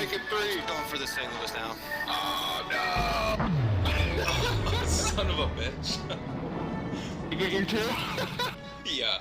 taking three. Going for the St. Louis now. Oh no! Son of a bitch. You get your two? Yeah.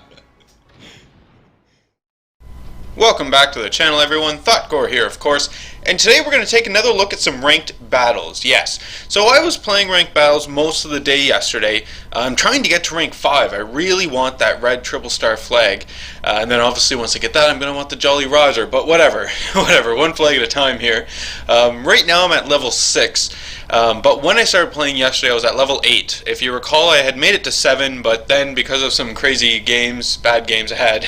Welcome back to the channel, everyone. Thotgor here, of course, and today we're going to take another look at some ranked battles. Yes, so I was playing ranked battles most of the day yesterday. I'm trying to get to rank 5. I really want that red triple star flag, and then obviously once I get that, I'm going to want the Jolly Roger, but whatever, whatever, one flag at a time here. Right now I'm at level 6. But when I started playing yesterday, I was at level 8. If you recall, I had made it to 7, but then because of some crazy games, bad games I had,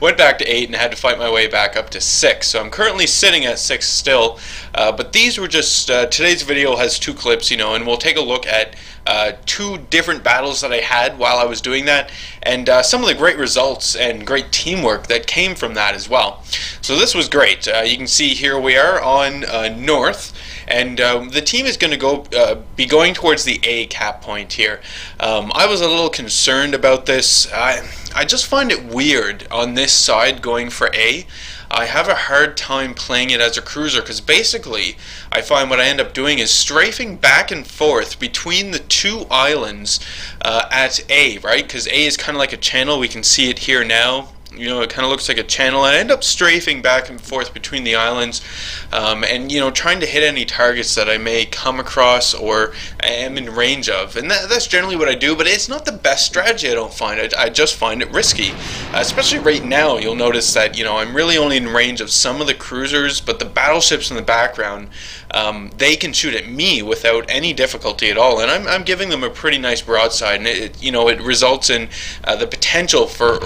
went back to 8 and had to fight my way back up to 6. So I'm currently sitting at 6 still. But these were just, today's video has 2 clips, and we'll take a look at 2 different battles that I had while I was doing that, and some of the great results and great teamwork that came from that as well. So this was great. You can see here we are on North. And the team is going to be going towards the A cap point here. I was a little concerned about this. I just find it weird on this side going for A. I have a hard time playing it as a cruiser because basically I find what I end up doing is strafing back and forth between the 2 islands at A, right? Because A is kind of like a channel. We can see it here now. It kind of looks like a channel. I end up strafing back and forth between the islands and, trying to hit any targets that I may come across or am in range of. And that's generally what I do, but it's not the best strategy, I don't find. I just find it risky. Especially right now, you'll notice that, I'm really only in range of some of the cruisers, but the battleships in the background, they can shoot at me without any difficulty at all. And I'm giving them a pretty nice broadside, and it results in the potential for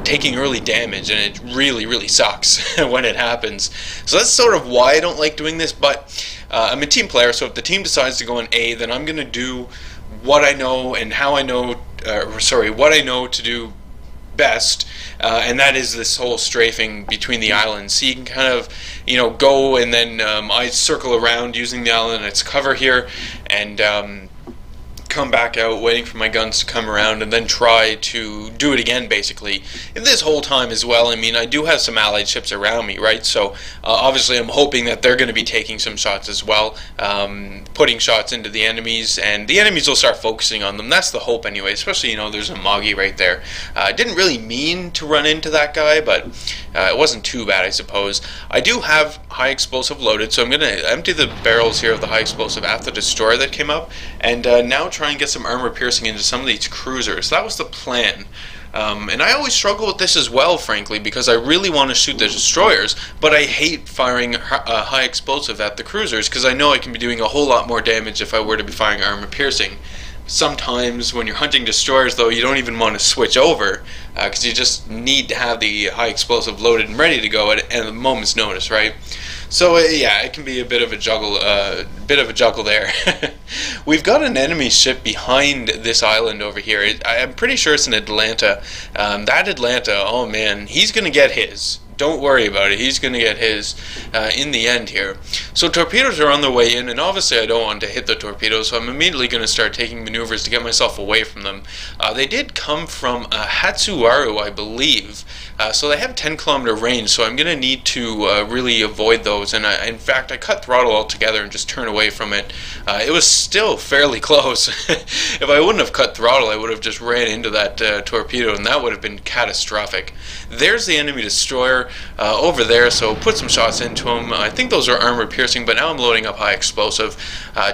taking early damage, and it really sucks when it happens. So that's sort of why I don't like doing this, but I'm a team player, so if the team decides to go in A, then I'm going to do what I know and how I know, what I know to do best, and that is this whole strafing between the islands. So you can kind of, go and then I circle around using the island and its cover here, and come back out waiting for my guns to come around and then try to do it again basically. And this whole time as well, I do have some allied ships around me, right? So obviously I'm hoping that they're going to be taking some shots as well, putting shots into the enemies, and the enemies will start focusing on them. That's the hope anyway, especially, there's a Moggy right there. I didn't really mean to run into that guy, but it wasn't too bad, I suppose. I do have high explosive loaded, so I'm going to empty the barrels here of the high explosive after the destroyer that came up, and now try and get some armor piercing into some of these cruisers. That was the plan. And I always struggle with this as well, frankly, because I really want to shoot the destroyers, but I hate firing high explosive at the cruisers because I know I can be doing a whole lot more damage if I were to be firing armor piercing. Sometimes when you're hunting destroyers, though, you don't even want to switch over because you just need to have the high explosive loaded and ready to go at a moment's notice, right? So yeah, it can be a bit of a juggle there. We've got an enemy ship behind this island over here. I'm pretty sure it's an Atlanta. That Atlanta, oh man, he's gonna get his. Don't worry about it. He's going to get his in the end here. So torpedoes are on their way in, and obviously I don't want to hit the torpedoes, so I'm immediately going to start taking maneuvers to get myself away from them. They did come from Hatsuaru, I believe. So they have a 10-kilometer range, so I'm going to need to really avoid those. And in fact, I cut throttle altogether and just turn away from it. It was still fairly close. If I wouldn't have cut throttle, I would have just ran into that torpedo, and that would have been catastrophic. There's the enemy destroyer over there, so put some shots into him. I think those are armor piercing, but now I'm loading up high explosive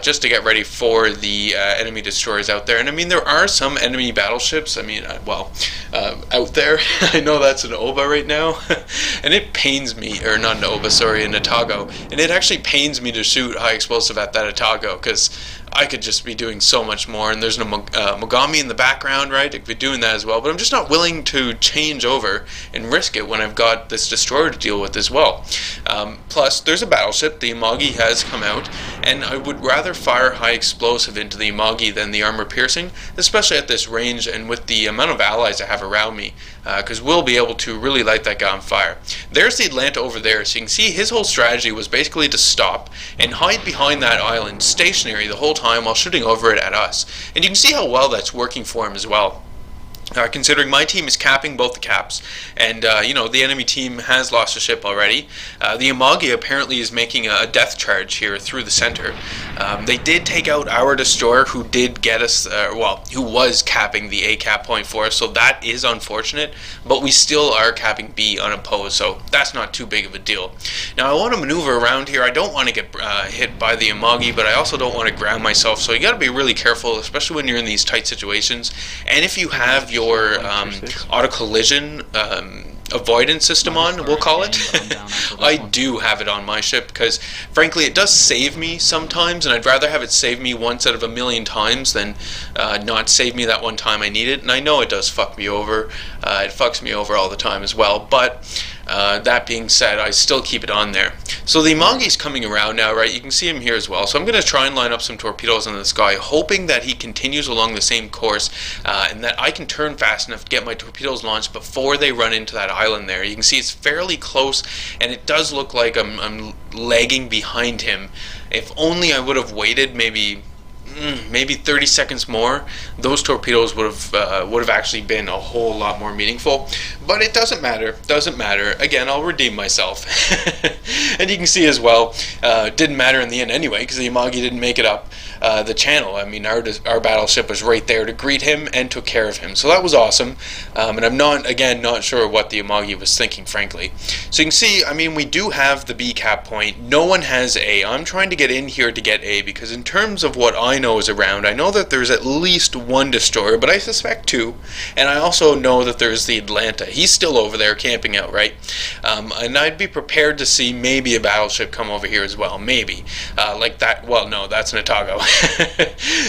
just to get ready for the enemy destroyers out there. And there are some enemy battleships, out there. I know that's an Oba right now, and it pains me, or not an Oba, sorry, an Atago, and it actually pains me to shoot high explosive at that Atago, because I could just be doing so much more, and there's no Mogami in the background, right? I could be doing that as well, but I'm just not willing to change over and risk it when I've got this destroyer to deal with as well. Plus, there's a battleship, the Imagi has come out, and I would rather fire high explosive into the Imagi than the armor piercing, especially at this range and with the amount of allies I have around me, because we'll be able to really light that guy on fire. There's the Atlanta over there, so you can see his whole strategy was basically to stop and hide behind that island stationary the whole time while shooting over it at us. And you can see how well that's working for him as well. Considering my team is capping both the caps, and the enemy team has lost a ship already. The Amagi apparently is making a death charge here through the center. They did take out our destroyer, who did get us, who was capping the A cap point for us, so that is unfortunate, but we still are capping B unopposed, so that's not too big of a deal. Now I want to maneuver around here. I don't want to get hit by the Amagi, but I also don't want to ground myself, so you got to be really careful, especially when you're in these tight situations. And if you have your auto collision avoidance system on, we'll call it. I do have it on my ship because frankly it does save me sometimes, and I'd rather have it save me once out of a million times than not save me that one time I need it. And I know it does fuck me over. It fucks me over all the time as well, but that being said, I still keep it on there. So the Amagi's coming around now, right? You can see him here as well. So I'm going to try and line up some torpedoes on this guy, hoping that he continues along the same course, and that I can turn fast enough to get my torpedoes launched before they run into that island there. You can see it's fairly close, and it does look like I'm lagging behind him. If only I would have waited maybe 30 seconds more, those torpedoes would have actually been a whole lot more meaningful. But it doesn't matter. Again, I'll redeem myself. And you can see as well, didn't matter in the end anyway, because the Amagi didn't make it up the channel. I mean, our battleship was right there to greet him and took care of him. So that was awesome. And I'm not sure what the Amagi was thinking, frankly. So you can see, I mean, we do have the B cap point. No one has A. I'm trying to get in here to get A, because in terms of what I know is around, I know that there's at least one destroyer, but I suspect two. And I also know that there's the Atlanta. He's still over there camping out, right? And I'd be prepared to see maybe a battleship come over here as well. Maybe. Like that. Well, no, that's an Otago.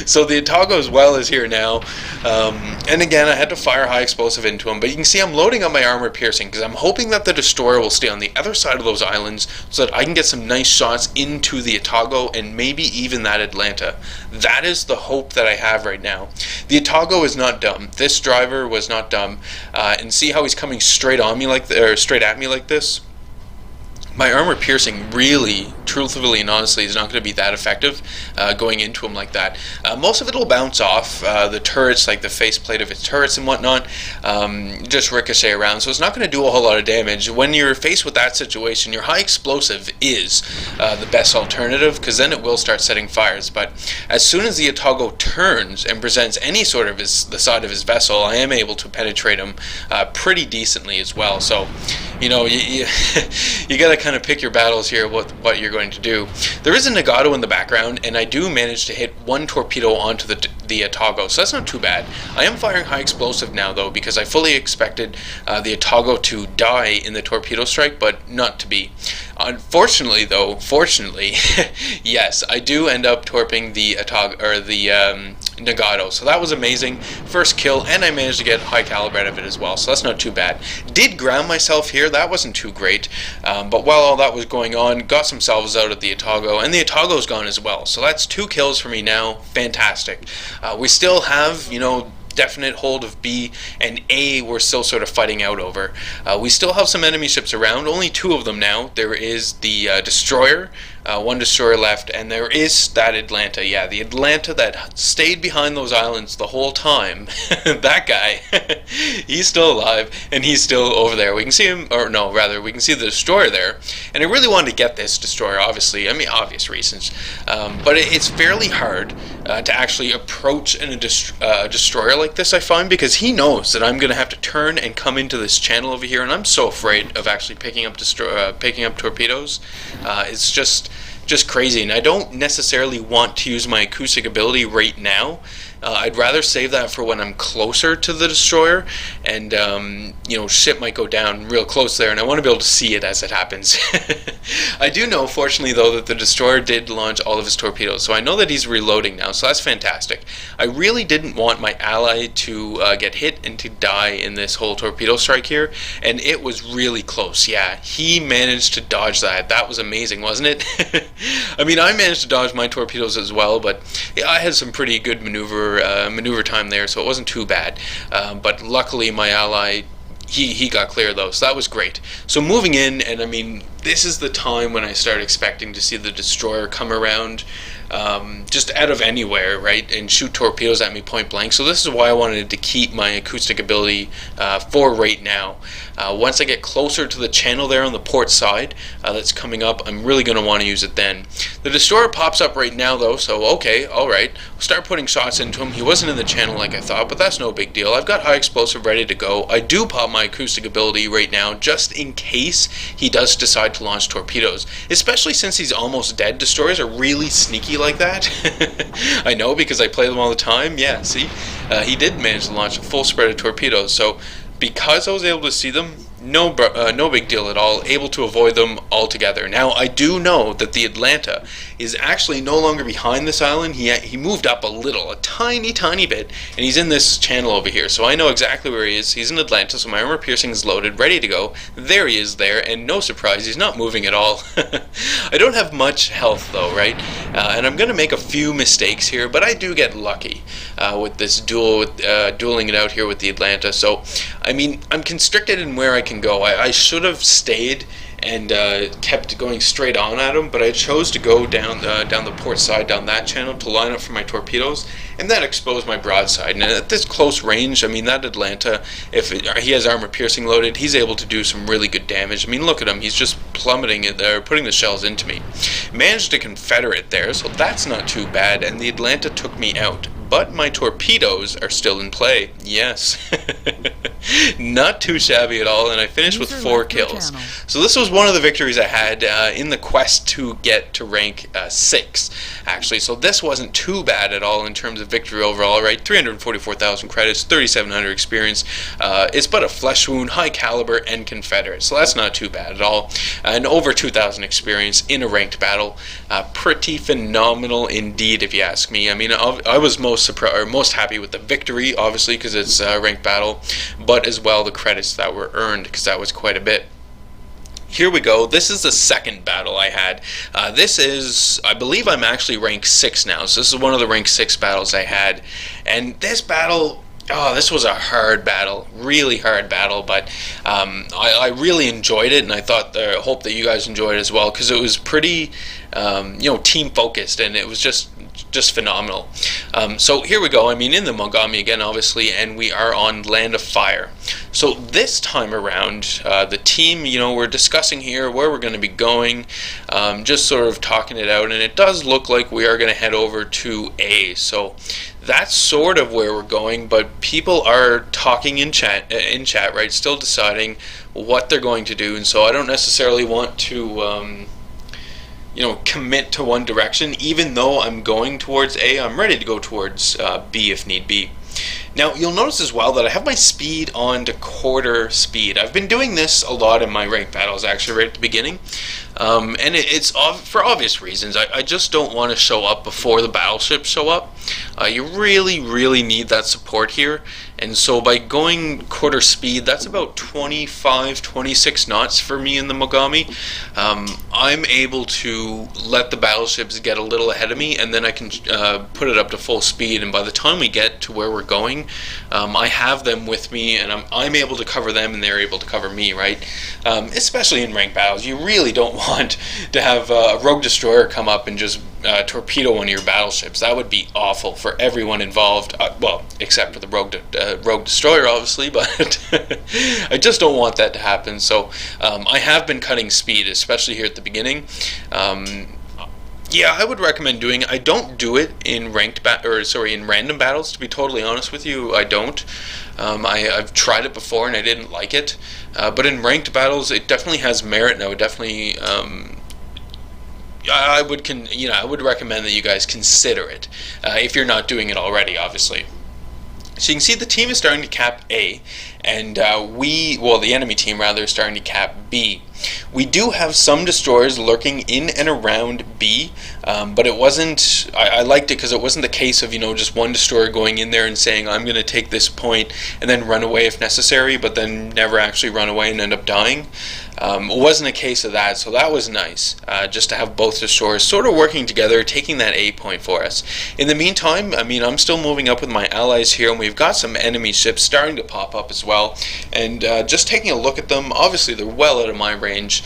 So the Otago as well is here now. And again, I had to fire high explosive into him. But you can see I'm loading up my armor piercing because I'm hoping that the destroyer will stay on the other side of those islands so that I can get some nice shots into the Otago and maybe even that Atlanta. That is the hope that I have right now. The Otago is not dumb. This driver was not dumb. And see how he's coming straight on me straight at me like this? My armor piercing really, truthfully and honestly, is not going to be that effective going into him like that. Most of it will bounce off the turrets, like the faceplate of its turrets and whatnot, just ricochet around, so it's not going to do a whole lot of damage. When you're faced with that situation, your high explosive is the best alternative, because then it will start setting fires. But as soon as the Otago turns and presents any sort of the side of his vessel, I am able to penetrate him pretty decently as well. So, you know, you got to kind of pick your battles here, what you're going to do. There is a Nagato in the background, and I do manage to hit one torpedo onto the Otago, so that's not too bad. I am firing high explosive now, though, because I fully expected the Otago to die in the torpedo strike, but not to be. Unfortunately, though, fortunately, yes, I do end up torping the Otago, or the Nagato, so that was amazing. First kill, and I managed to get high caliber out of it as well, so that's not too bad. Did ground myself here, that wasn't too great, but while all that was going on, got some salvos out of the Otago, and the Otago's gone as well, so that's 2 kills for me now. Fantastic. We still have, you know, definite hold of B, and A we're still sort of fighting out over. We still have some enemy ships around, only 2 of them now. There is the destroyer, 1 destroyer left, and there is that Atlanta. Yeah, the Atlanta that stayed behind those islands the whole time. That guy, he's still alive, and he's still over there. We can see him, or no, rather, we can see the destroyer there. And I really wanted to get this destroyer, obviously. I mean, obvious reasons. But it's fairly hard to actually approach a destroyer like this, I find, because he knows that I'm going to have to turn and come into this channel over here, and I'm so afraid of actually picking up torpedoes. It's just crazy, and I don't necessarily want to use my acoustic ability right now. I'd rather save that for when I'm closer to the destroyer, and you know, shit might go down real close there, and I want to be able to see it as it happens. I do know, fortunately though, that the destroyer did launch all of his torpedoes, so I know that he's reloading now, so that's fantastic. I really didn't want my ally to get hit and to die in this whole torpedo strike here, and it was really close. Yeah, he managed to dodge that. That was amazing, wasn't it? I mean, I managed to dodge my torpedoes as well, but yeah, I had some pretty good maneuver time there, so it wasn't too bad. But luckily my ally, he got clear though, so that was great. So moving in, and I mean, this is the time when I start expecting to see the destroyer come around just out of anywhere, right, and shoot torpedoes at me point blank. So this is why I wanted to keep my acoustic ability for right now. Once I get closer to the channel there on the port side that's coming up, I'm really going to want to use it then. The destroyer pops up right now though, so okay, alright, we'll start putting shots into him. He wasn't in the channel like I thought, but that's no big deal. I've got high explosive ready to go. I do pop my acoustic ability right now just in case he does decide to launch torpedoes, especially since he's almost dead. Destroyers are really sneaky like that. I know, because I play them all the time. Yeah, see, he did manage to launch a full spread of torpedoes, so because I was able to see them, no big deal at all, able to avoid them altogether. Now, I do know that the Atlanta is actually no longer behind this island. He moved up a little, a tiny bit, and he's in this channel over here, so I know exactly where he is. He's in Atlanta, so my armor piercing is loaded, ready to go. There he is there, and no surprise, he's not moving at all. I don't have much health though, right? And I'm going to make a few mistakes here, but I do get lucky with this dueling it out here with the Atlanta. So, I mean, I'm constricted in where I can go. I should have stayed and kept going straight on at him, but I chose to go down the port side, down that channel, to line up for my torpedoes, and that exposed my broadside. And at this close range, I mean, that Atlanta, he has armor piercing loaded, he's able to do some really good damage. I mean, look at him, he's just plummeting it there, putting the shells into me. Managed to Confederate there, so that's not too bad, and the Atlanta took me out. But my torpedoes are still in play. Yes. Not too shabby at all, and I finished with 4 kills. So this was one of the victories I had in the quest to get to rank 6, actually. So this wasn't too bad at all in terms of victory overall, right? 344,000 credits, 3,700 experience. It's but a flesh wound, high caliber, and Confederate. So that's not too bad at all. And over 2,000 experience in a ranked battle. Pretty phenomenal indeed, if you ask me. I mean, I was most happy with the victory, obviously, because it's a ranked battle, but as well the credits that were earned, because that was quite a bit. Here we go. This is the second battle I had. This is, I believe I'm actually rank 6 now, so this is one of the rank 6 battles I had, and this battle, oh, this was a hard battle, really hard battle, but I really enjoyed it, and I hope that you guys enjoyed it as well, because it was pretty, team focused, and it was just phenomenal. So here we go. I mean, in the Mogami again, obviously, and we are on Land of Fire. So this time around, the team, we're discussing here where we're going to be going, just sort of talking it out, and it does look like we are going to head over to A. So that's sort of where we're going, but people are talking in chat, right? Still deciding what they're going to do, and so I don't necessarily want to commit to one direction. Even though I'm going towards A, I'm ready to go towards B if need be. Now, you'll notice as well that I have my speed on to quarter speed. I've been doing this a lot in my ranked battles, actually, right at the beginning. And it's for obvious reasons. I just don't want to show up before the battleships show up. You really need that support here. And so by going quarter speed, that's about 25, 26 knots for me in the Mogami. I'm able to let the battleships get a little ahead of me, and then I can put it up to full speed. And by the time we get to where we're going, I have them with me, and I'm able to cover them, and they're able to cover me, right? Especially in ranked battles, you really don't want to have a rogue destroyer come up and just torpedo one of your battleships. That would be awful for everyone involved, well, except for the rogue destroyer, obviously, but I just don't want that to happen. So I have been cutting speed, especially here at the beginning. Yeah, I would recommend doing it. I don't do it in in random battles, to be totally honest with you. I don't. I've tried it before and I didn't like it. But in ranked battles, it definitely has merit, and I would definitely I would recommend that you guys consider it if you're not doing it already, obviously. So you can see the team is starting to cap A, and the enemy team rather, is starting to cap B. We do have some destroyers lurking in and around B, but it wasn't, I liked it because it wasn't the case of, just one destroyer going in there and saying, I'm going to take this point and then run away if necessary, but then never actually run away and end up dying. It wasn't a case of that, so that was nice, just to have both destroyers sort of working together, taking that A point for us. In the meantime, I mean, I'm still moving up with my allies here, and we've got some enemy ships starting to pop up as well. well, and just taking a look at them. Obviously they're well out of my range,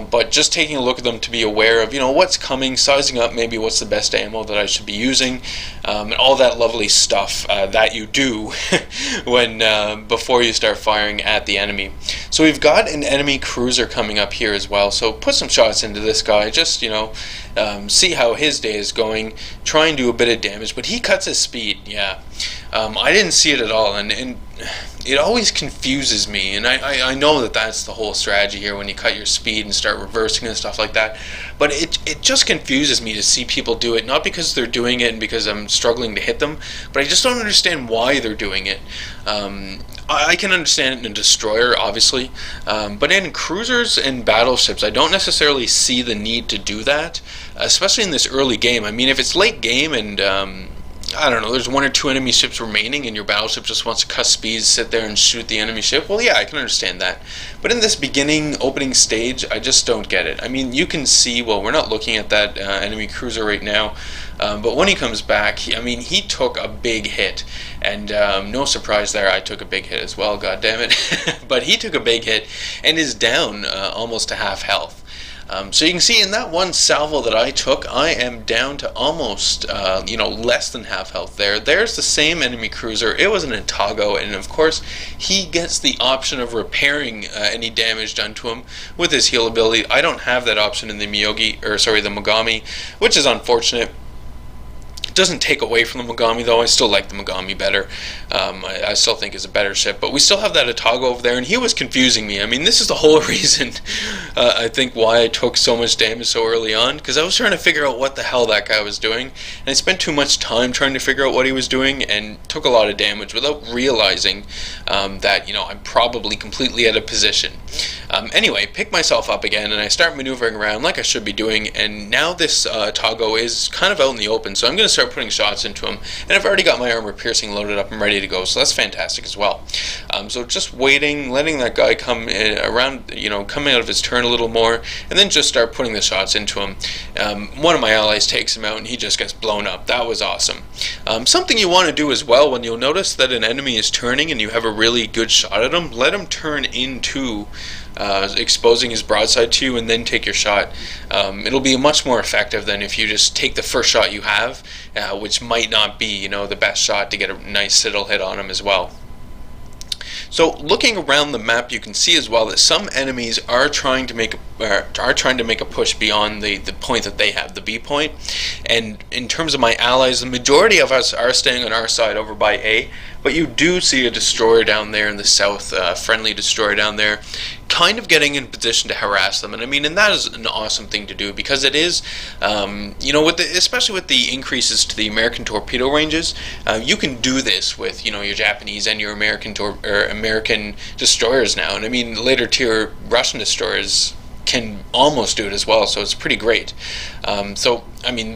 but just taking a look at them to be aware of, what's coming, sizing up maybe what's the best ammo that I should be using, and all that lovely stuff that you do when before you start firing at the enemy. So we've got an enemy cruiser coming up here as well, so put some shots into this guy, just see how his day is going, try and do a bit of damage. But he cuts his speed. I didn't see it at all, and it always confuses me, and I know that that's the whole strategy here, when you cut your speed and start reversing and stuff like that, but it just confuses me to see people do it, not because they're doing it and because I'm struggling to hit them, but I just don't understand why they're doing it. I can understand it in a destroyer, obviously, but in cruisers and battleships, I don't necessarily see the need to do that, especially in this early game. I mean, if it's late game and I don't know, there's 1 or 2 enemy ships remaining and your battleship just wants to cut speeds, sit there and shoot the enemy ship, well, yeah, I can understand that. But in this beginning, opening stage, I just don't get it. I mean, you can see, well, we're not looking at that enemy cruiser right now, but when he comes back, he took a big hit, and no surprise there, I took a big hit as well, god damn it. But he took a big hit and is down almost to half health. So you can see in that one salvo that I took, I am down to almost, less than half health there. There's the same enemy cruiser. It was an Thotgor, and of course, he gets the option of repairing any damage done to him with his heal ability. I don't have that option in the the Mogami, which is unfortunate. It doesn't take away from the Mogami, though. I still like the Mogami better. I still think it's a better ship, but we still have that Thotgor over there, and he was confusing me. I mean, this is the whole reason I think why I took so much damage so early on, because I was trying to figure out what the hell that guy was doing, and I spent too much time trying to figure out what he was doing, and took a lot of damage without realizing that, I'm probably completely out of position. Anyway, pick myself up again, and I start maneuvering around like I should be doing, and now this Thotgor is kind of out in the open, so I'm going to start putting shots into him, and I've already got my armor piercing loaded up and ready to go, so that's fantastic as well. So just waiting, letting that guy come in around, coming out of his turn a little more, and then just start putting the shots into him. One of my allies takes him out, and he just gets blown up. That was awesome. Something you want to do as well, when you'll notice that an enemy is turning and you have a really good shot at him, let him turn into exposing his broadside to you and then take your shot. It'll be much more effective than if you just take the first shot you have, which might not be the best shot to get a nice citadel hit on him as well. So looking around the map, you can see as well that some enemies are trying to make a push beyond the point that they have, the B point. And in terms of my allies, the majority of us are staying on our side over by A, but you do see a destroyer down there in the south, friendly destroyer down there, kind of getting in position to harass them. And and that is an awesome thing to do, because it is, especially with the increases to the American torpedo ranges, you can do this with your Japanese and your American destroyers now. And later tier Russian destroyers can almost do it as well, so it's pretty great.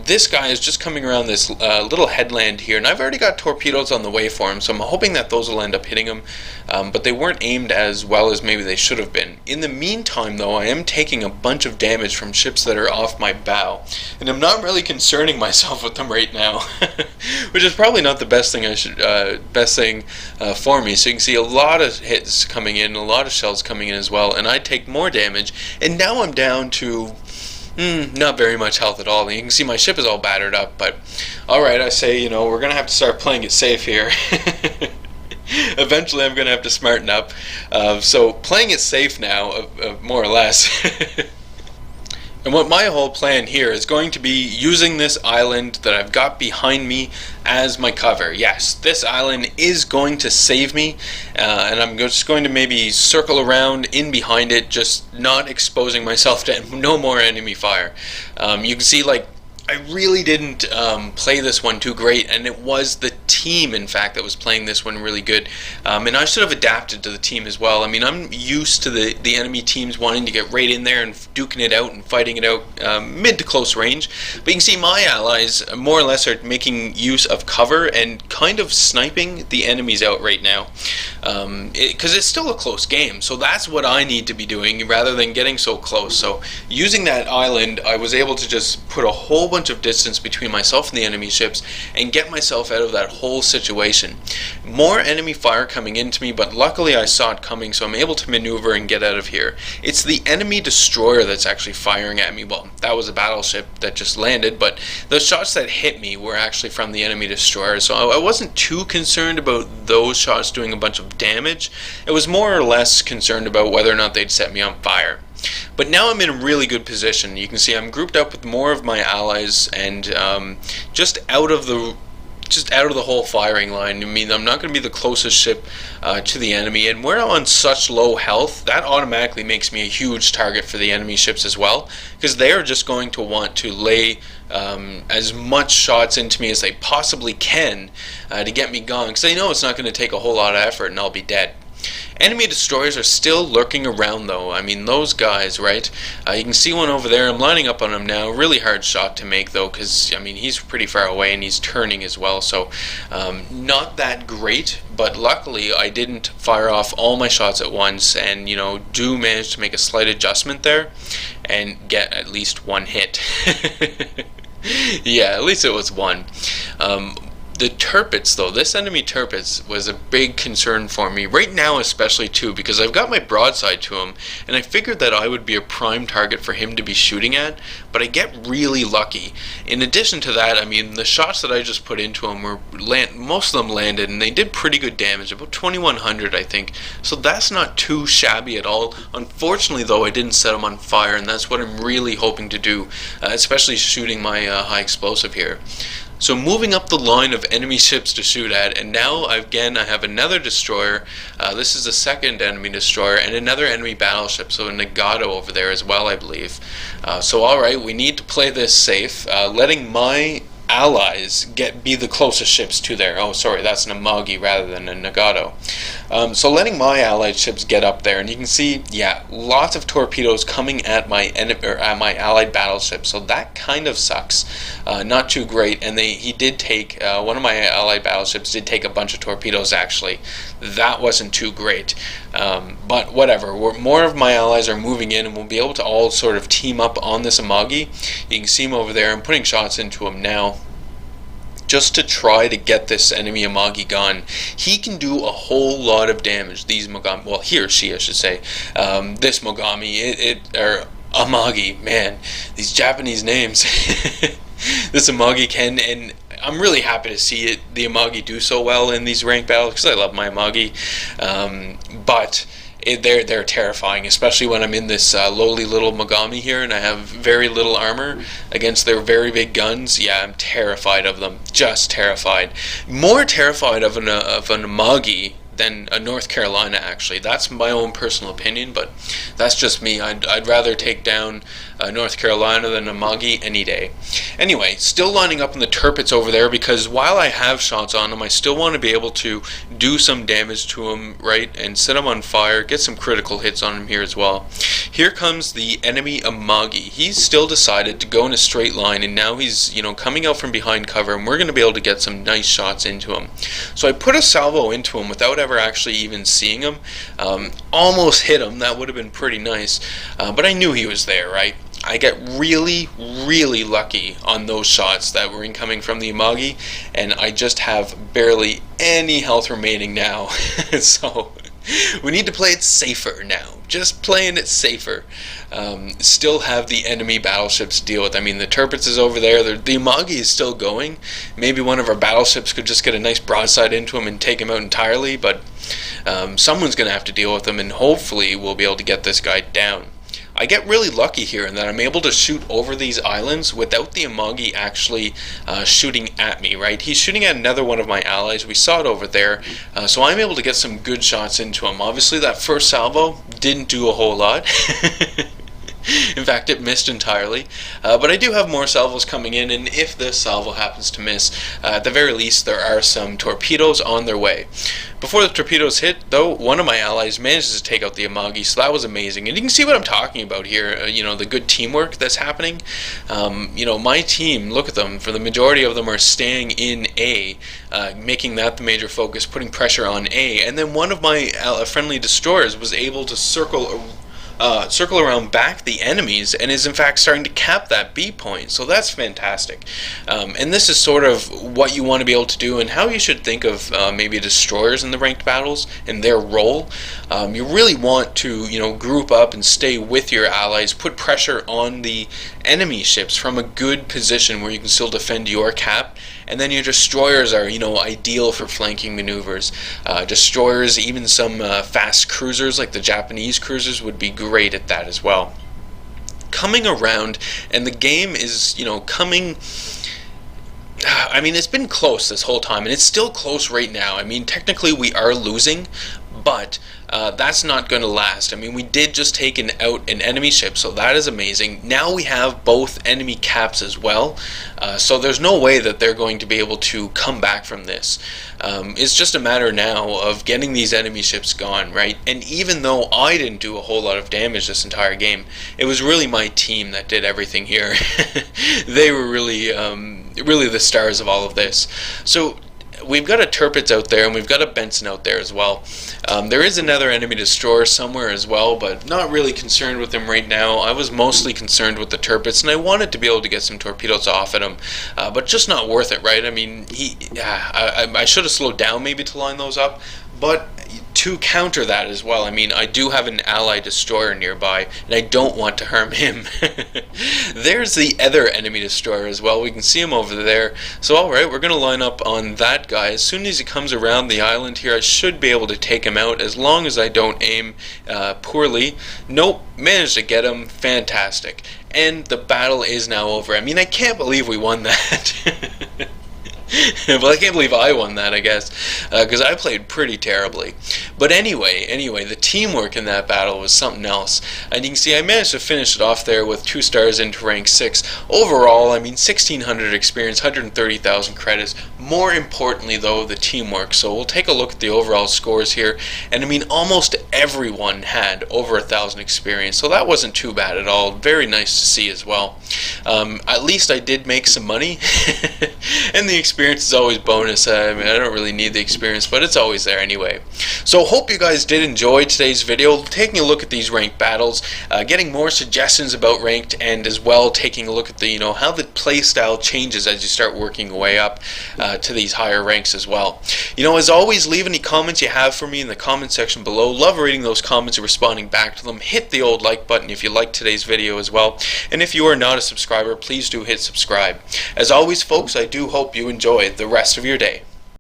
This guy is just coming around this little headland here, and I've already got torpedoes on the way for him, so I'm hoping that those will end up hitting him, but they weren't aimed as well as maybe they should have been. In the meantime, though, I am taking a bunch of damage from ships that are off my bow, and I'm not really concerning myself with them right now, which is probably not the best thing for me. So you can see a lot of hits coming in, a lot of shells coming in as well, and I take more damage, and now I'm down to not very much health at all. You can see my ship is all battered up, but alright, I say, we're going to have to start playing it safe here. Eventually I'm going to have to smarten up. So playing it safe now, more or less. And what my whole plan here is going to be using this island that I've got behind me as my cover. Yes, this island is going to save me, and I'm just going to maybe circle around in behind it, just not exposing myself to no more enemy fire. You can see, I really didn't play this one too great, and it was the team, in fact, that was playing this one really good. And I should have adapted to the team as well. I'm used to the enemy teams wanting to get right in there and duking it out and fighting it out mid to close range. But you can see my allies more or less are making use of cover and kind of sniping the enemies out right now. Because it's still a close game, so that's what I need to be doing rather than getting so close. So using that island, I was able to just put a whole bunch of distance between myself and the enemy ships and get myself out of that whole situation. More enemy fire coming into me, but luckily I saw it coming, so I'm able to maneuver and get out of here. It's the enemy destroyer that's actually firing at me. Well, that was a battleship that just landed, but the shots that hit me were actually from the enemy destroyer, so I wasn't too concerned about those shots doing a bunch of damage. It was more or less concerned about whether or not they'd set me on fire. But now I'm in a really good position. You can see I'm grouped up with more of my allies and just out of the whole firing line. I mean, I'm not going to be the closest ship to the enemy, and we're on such low health that automatically makes me a huge target for the enemy ships as well, because they are just going to want to lay as much shots into me as they possibly can to get me gone, because they know it's not going to take a whole lot of effort and I'll be dead. Enemy destroyers are still lurking around though. I mean, those guys, right? You can see one over there. I'm lining up on him now. Really hard shot to make though, because I mean, he's pretty far away and he's turning as well, so not that great, but luckily I didn't fire off all my shots at once, and you know, do manage to make a slight adjustment there and get at least one hit. Yeah, at least it was one. The turpets though, this enemy turpets was a big concern for me right now, especially too, because I've got my broadside to him and I figured that I would be a prime target for him to be shooting at, but I get really lucky. In addition to that, I mean, the shots that I just put into him were most of them landed and they did pretty good damage, about 2100 I think, so that's not too shabby at all. Unfortunately though, I didn't set him on fire, and that's what I'm really hoping to do, especially shooting my high explosive here. So moving up the line of enemy ships to shoot at, and now again I have another destroyer. This is the second enemy destroyer and another enemy battleship, so a Nagato over there as well, I believe. So alright, we need to play this safe, letting my allies be the closest ships to there. Oh, sorry, that's an Amagi rather than a Nagato. So letting my allied ships get up there, and you can see, yeah, lots of torpedoes coming at my allied battleship. So that kind of sucks. Not too great. And he did take one of my allied battleships did take a bunch of torpedoes actually. That wasn't too great. But whatever. More of my allies are moving in, and we'll be able to all sort of team up on this Amagi. You can see him over there. I'm putting shots into him now, just to try to get this enemy Amagi gone. He can do a whole lot of damage. These Mogami, well, he or she, I should say. This Mogami, or Amagi, man, these Japanese names. This Amagi can, and I'm really happy to see the Amagi do so well in these ranked battles, because I love my Amagi. But they're terrifying, especially when I'm in this lowly little Mogami here and I have very little armor against their very big guns. Yeah, I'm terrified of them, just terrified. More terrified of an Amagi than a North Carolina, actually. That's my own personal opinion, but that's just me. I'd rather take down North Carolina than Amagi any day. Anyway, still lining up in the turpets over there, because while I have shots on them, I still want to be able to do some damage to them, right, and set them on fire, get some critical hits on them here as well. Here comes the enemy Amagi. He's still decided to go in a straight line, and now he's, you know, coming out from behind cover, and we're going to be able to get some nice shots into him. So I put a salvo into him without ever actually even seeing him. Almost hit him. That would have been pretty nice, but I knew he was there, right? I get really, really lucky on those shots that were incoming from the Amagi, and I just have barely any health remaining now. So we need to play it safer now. Just playing it safer. Still have the enemy battleships to deal with. I mean, the turpets is over there. The Amagi is still going. Maybe one of our battleships could just get a nice broadside into him and take him out entirely, but someone's going to have to deal with him, and hopefully we'll be able to get this guy down. I get really lucky here in that I'm able to shoot over these islands without the Amagi actually shooting at me, right? He's shooting at another one of my allies. We saw it over there, so I'm able to get some good shots into him. Obviously, that first salvo didn't do a whole lot. In fact, it missed entirely, but I do have more salvos coming in, and if this salvo happens to miss, at the very least there are some torpedoes on their way. Before the torpedoes hit, though, one of my allies manages to take out the Amagi, so that was amazing. And you can see what I'm talking about here, you know, the good teamwork that's happening. You know, my team, look at them, for the majority of them are staying in A, making that the major focus, putting pressure on A, and then one of my friendly destroyers was able to circle circle around back the enemies, and is in fact starting to cap that B point. So that's fantastic. And this is sort of what you want to be able to do, and how you should think of maybe destroyers in the ranked battles and their role. You really want to, group up and stay with your allies, put pressure on the enemy ships from a good position where you can still defend your cap, and then your destroyers are, ideal for flanking maneuvers. Destroyers, even some fast cruisers like the Japanese cruisers, would be great at that as well. Coming around, and the game is, coming. I mean, it's been close this whole time, and it's still close right now. I mean, technically we are losing, but that's not going to last. I mean, we did just take out an enemy ship, so that is amazing. Now we have both enemy caps as well, so there's no way that they're going to be able to come back from this. It's just a matter now of getting these enemy ships gone, right? And even though I didn't do a whole lot of damage this entire game, it was really my team that did everything here. They were really, really the stars of all of this. So we've got a Tirpitz out there, and we've got a Benson out there as well. There is another enemy destroyer somewhere as well, but not really concerned with him right now. I was mostly concerned with the Tirpitz, and I wanted to be able to get some torpedoes off at him, but just not worth it, right? I mean, I should have slowed down maybe to line those up, but to counter that as well, I mean, I do have an ally destroyer nearby, and I don't want to harm him. There's the other enemy destroyer as well. We can see him over there. So alright, we're going to line up on that guy. As soon as he comes around the island here, I should be able to take him out, as long as I don't aim poorly. Nope, managed to get him. Fantastic. And the battle is now over. I mean, I can't believe we won that. Well, I can't believe I won that, I guess, because I played pretty terribly. But anyway, the teamwork in that battle was something else. And you can see I managed to finish it off there with 2 stars into rank 6. Overall, I mean, 1,600 experience, 130,000 credits. More importantly, though, the teamwork. So we'll take a look at the overall scores here. And I mean, almost everyone had over 1,000 experience. So that wasn't too bad at all. Very nice to see as well. At least I did make some money. And the experience is always bonus. I mean, I don't really need the experience, but it's always there anyway. So hope you guys did enjoy today's video, taking a look at these ranked battles, getting more suggestions about ranked, and as well taking a look at the how the play style changes as you start working your way up to these higher ranks as well. As always, leave any comments you have for me in the comment section below. Love reading those comments and responding back to them. Hit the old like button if you liked today's video as well, and if you are not a subscriber, please do hit subscribe. As always, folks, I do hope you enjoy the rest of your day.